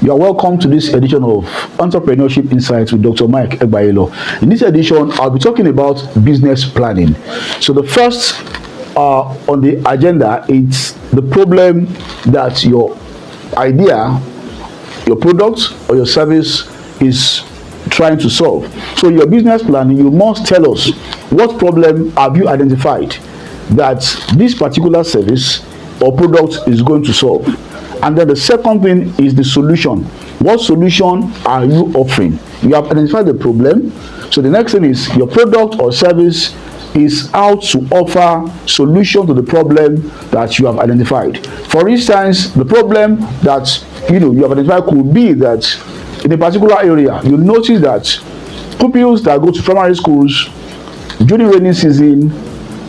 You are welcome to this edition of Entrepreneurship Insights with Dr. Mike Egbayelo. In this edition, I'll be talking about business planning. So the first on the agenda is the problem that your idea, your product or your service is trying to solve. So your business planning, you must tell us what problem have you identified that this particular service or product is going to solve. And then the second thing is the solution. What solution are you offering? You have identified the problem. So the next thing is your product or service is out to offer solution to the problem that you have identified. For instance, the problem that you have identified could be that in a particular area, you notice that pupils that go to primary schools during rainy season,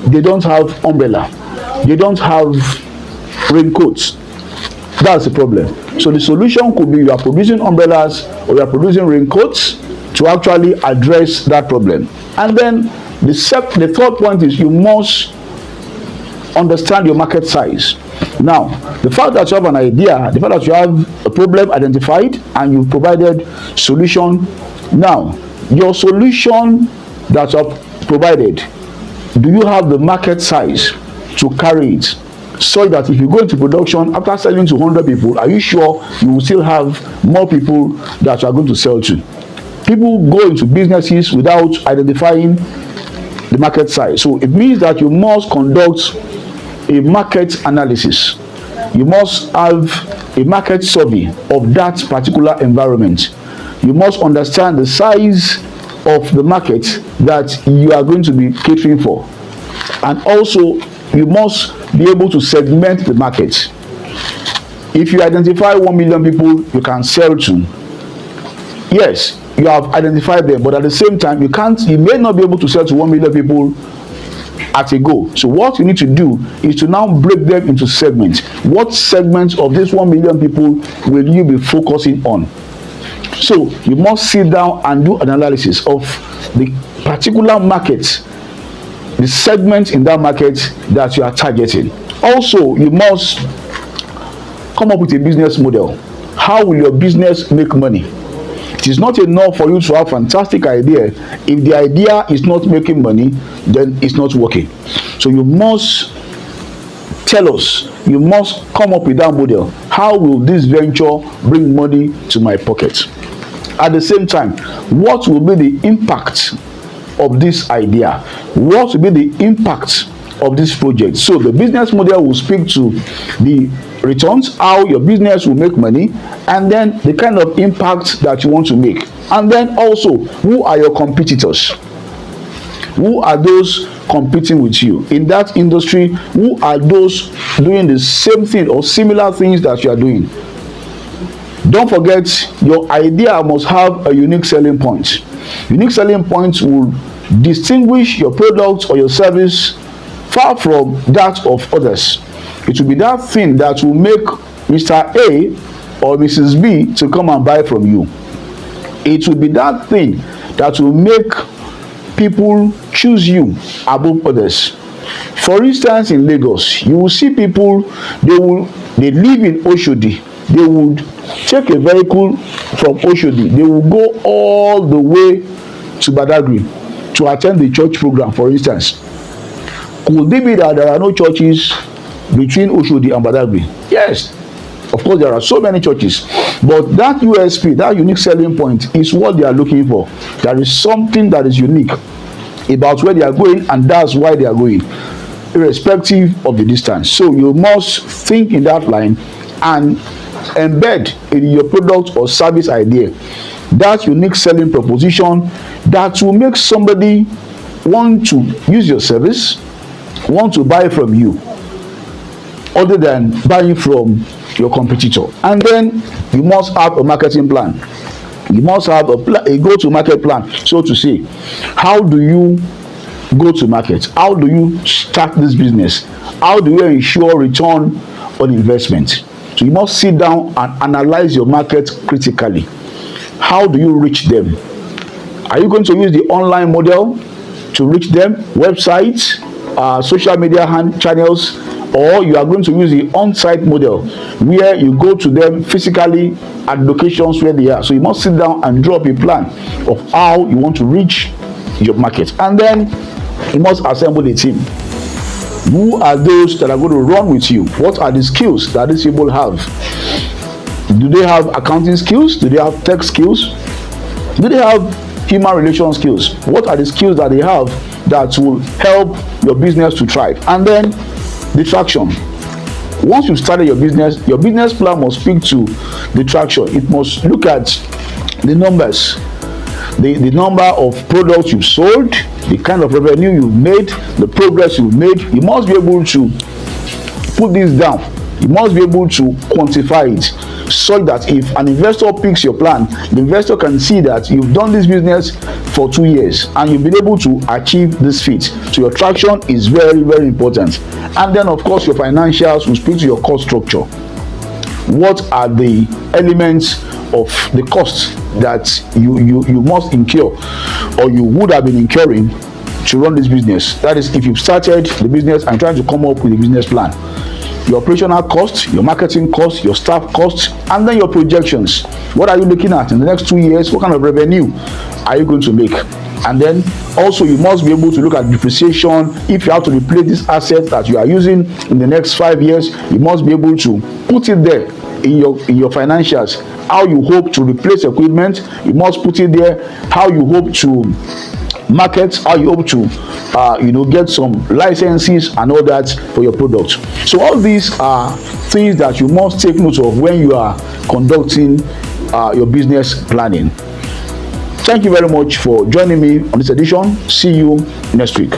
they don't have umbrella, they don't have raincoats. That's the problem. So the solution could be you are producing umbrellas or you are producing raincoats to actually address that problem. And then the third point is you must understand your market size. Now, the fact that you have an idea, the fact that you have a problem identified and you've provided solution. Now, your solution that you have provided, do you have the market size to carry it? So that if you go into production after selling to 100 people, are you sure you will still have more people that you are going to sell to? People go into businesses without identifying the market size. So it means that you must conduct a market analysis. You must have a market survey of that particular environment. You must understand the size of the market that you are going to be catering for. And also, you must be able to segment the market. If you identify 1 million people you can sell to, yes, you have identified them, but at the same time, you may not be able to sell to 1 million people at a go. So what you need to do is to now break them into segments. What segments of this 1 million people will you be focusing on? So you must sit down and do an analysis of the particular market, the segment in that market that you are targeting. Also, you must come up with a business model. How will your business make money? It is not enough for you to have a fantastic idea. If the idea is not making money, then it's not working. So you must tell us, you must come up with that model. How will this venture bring money to my pocket? At the same time, what will be the impact of this idea? What will be the impact of this project? So the business model will speak to the returns, how your business will make money, and then the kind of impact that you want to make. And then also, who are your competitors? Who are those competing with you in that industry? Who are those doing the same thing or similar things that you are doing? Don't forget, your idea must have a unique selling point. Unique selling points will distinguish your product or your service far from that of others. It will be that thing that will make Mr. A or Mrs. B to come and buy from you. It will be that thing that will make people choose you above others. For instance, in Lagos, you will see people, they live in Oshodi. They would take a vehicle from Oshodi. They will go all the way to Badagry to attend the church program, for instance. Could it be that there are no churches between Oshodi and Badagry? Yes, of course there are so many churches, but that USP, that unique selling point, is what they are looking for. There is something that is unique about where they are going, and that's why they are going, irrespective of the distance. So you must think in that line and embed in your product or service idea that unique selling proposition that will make somebody want to use your service, want to buy from you, other than buying from your competitor. And then you must have a marketing plan. You must have a go-to-market plan, so to say. How do you go to market? How do you start this business? How do you ensure return on investment? So you must sit down and analyze your market critically. How do you reach them? Are you going to use the online model to reach them? Websites, social media channels, or you are going to use the on-site model where you go to them physically at locations where they are. So you must sit down and draw up a plan of how you want to reach your market, and then you must assemble a team. Who are those that are going to run with you? What are the skills that these people have? Do they have accounting skills? Do they have tech skills? Do they have human relation skills? What are the skills that they have that will help your business to thrive? And then the traction. Once you've started your business plan must speak to the traction. It must look at the numbers, the number of products you've sold, the kind of revenue you've made, the progress you've made. You must be able to put this down. You must be able to quantify it, so that if an investor picks your plan, the investor can see that you've done this business for 2 years and you've been able to achieve this feat. So your traction is very, very important. And then of course your financials will speak to your cost structure. What are the elements of the costs that you must incur, or you would have been incurring to run this business? That is, if you've started the business and trying to come up with a business plan. Your operational costs, your marketing costs, your staff costs, and then your projections. What are you looking at in the next 2 years? What kind of revenue are you going to make? And then also you must be able to look at depreciation. If you have to replace this asset that you are using in the next 5 years, you must be able to put it there in your financials. How you hope to replace equipment, you must put it there. How you hope to market, how you hope to get some licenses and all that for your product. So all these are things that you must take note of when you are conducting your business planning. Thank you very much for joining me on this edition. See you next week.